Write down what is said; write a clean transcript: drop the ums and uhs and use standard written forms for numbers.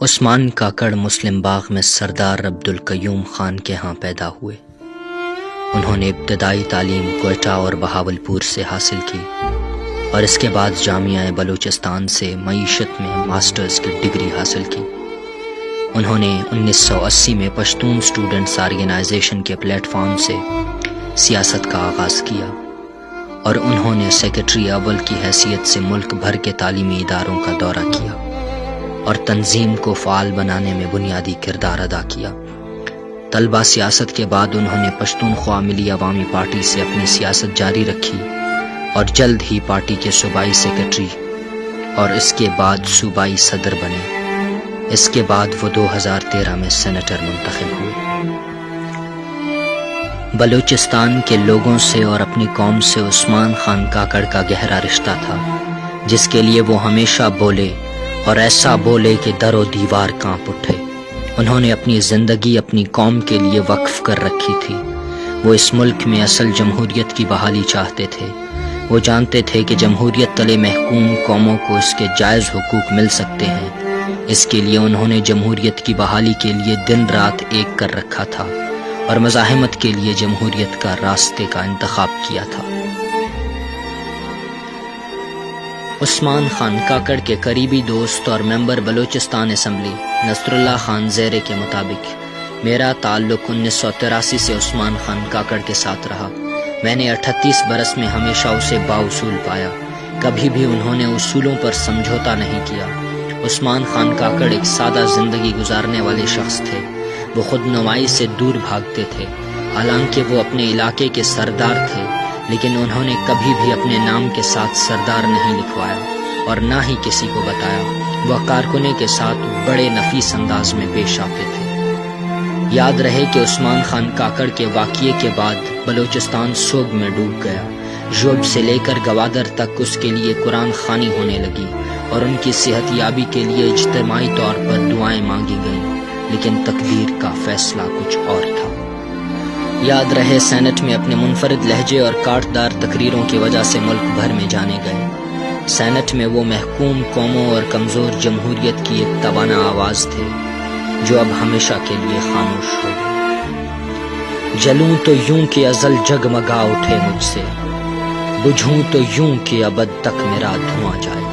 عثمان کاکڑ مسلم باغ میں سردار عبدالقیوم خان کے ہاں پیدا ہوئے۔ انہوں نے ابتدائی تعلیم کوئٹہ اور بہاولپور سے حاصل کی اور اس کے بعد جامعہ بلوچستان سے معیشت میں ماسٹرز کی ڈگری حاصل کی۔ انہوں نے 1980 میں پشتون سٹوڈنٹس آرگنائزیشن کے پلیٹ فارم سے سیاست کا آغاز کیا اور انہوں نے سیکرٹری اول کی حیثیت سے ملک بھر کے تعلیمی اداروں کا دورہ کیا اور تنظیم کو فعال بنانے میں بنیادی کردار ادا کیا۔ طلبہ سیاست کے بعد انہوں نے پشتونخوا ملی عوامی پارٹی سے اپنی سیاست جاری رکھی اور جلد ہی پارٹی کے صوبائی سیکرٹری اور اس کے بعد صوبائی صدر بنے۔ اس کے بعد وہ 2013 میں سینیٹر منتخب ہوئے۔ بلوچستان کے لوگوں سے اور اپنی قوم سے عثمان خان کاکڑ کا گہرا رشتہ تھا، جس کے لیے وہ ہمیشہ بولے اور ایسا بولے کہ در و دیوار کانپ اٹھے۔ انہوں نے اپنی زندگی اپنی قوم کے لیے وقف کر رکھی تھی۔ وہ اس ملک میں اصل جمہوریت کی بحالی چاہتے تھے۔ وہ جانتے تھے کہ جمہوریت تلے محکوم قوموں کو اس کے جائز حقوق مل سکتے ہیں۔ اس کے لیے انہوں نے جمہوریت کی بحالی کے لیے دن رات ایک کر رکھا تھا اور مزاحمت کے لیے جمہوریت کا راستے کا انتخاب کیا تھا۔ عثمان خان کاکڑ کے قریبی دوست اور ممبر بلوچستان اسمبلی نصر اللہ خان زیرے کے مطابق میرا تعلق 1983 سے عثمان خان کاکڑ کے ساتھ رہا۔ میں نے 38 برس میں ہمیشہ اسے بااصول پایا۔ کبھی بھی انہوں نے اصولوں پر سمجھوتا نہیں کیا۔ عثمان خان کاکڑ ایک سادہ زندگی گزارنے والے شخص تھے۔ وہ خود نمائی سے دور بھاگتے تھے۔ حالانکہ وہ اپنے علاقے کے سردار تھے، لیکن انہوں نے کبھی بھی اپنے نام کے ساتھ سردار نہیں لکھوایا اور نہ ہی کسی کو بتایا۔ وہ کارکنوں کے ساتھ بڑے نفیس انداز میں پیش آتے تھے۔ یاد رہے کہ عثمان خان کاکڑ کے واقعے کے بعد بلوچستان سوگ میں ڈوب گیا۔ ژوب سے لے کر گوادر تک اس کے لیے قرآن خوانی ہونے لگی اور ان کی صحت یابی کے لیے اجتماعی طور پر دعائیں مانگی گئیں، لیکن تقدیر کا فیصلہ کچھ اور تھا۔ یاد رہے سینٹ میں اپنے منفرد لہجے اور کاٹدار تقریروں کی وجہ سے ملک بھر میں جانے گئے۔ سینٹ میں وہ محکوم قوموں اور کمزور جمہوریت کی ایک توانا آواز تھے جو اب ہمیشہ کے لیے خاموش ہو گئی۔ جلوں تو یوں کہ ازل جگمگا اٹھے مجھ سے، بجھوں تو یوں کہ ابد تک میرا دھواں جائے۔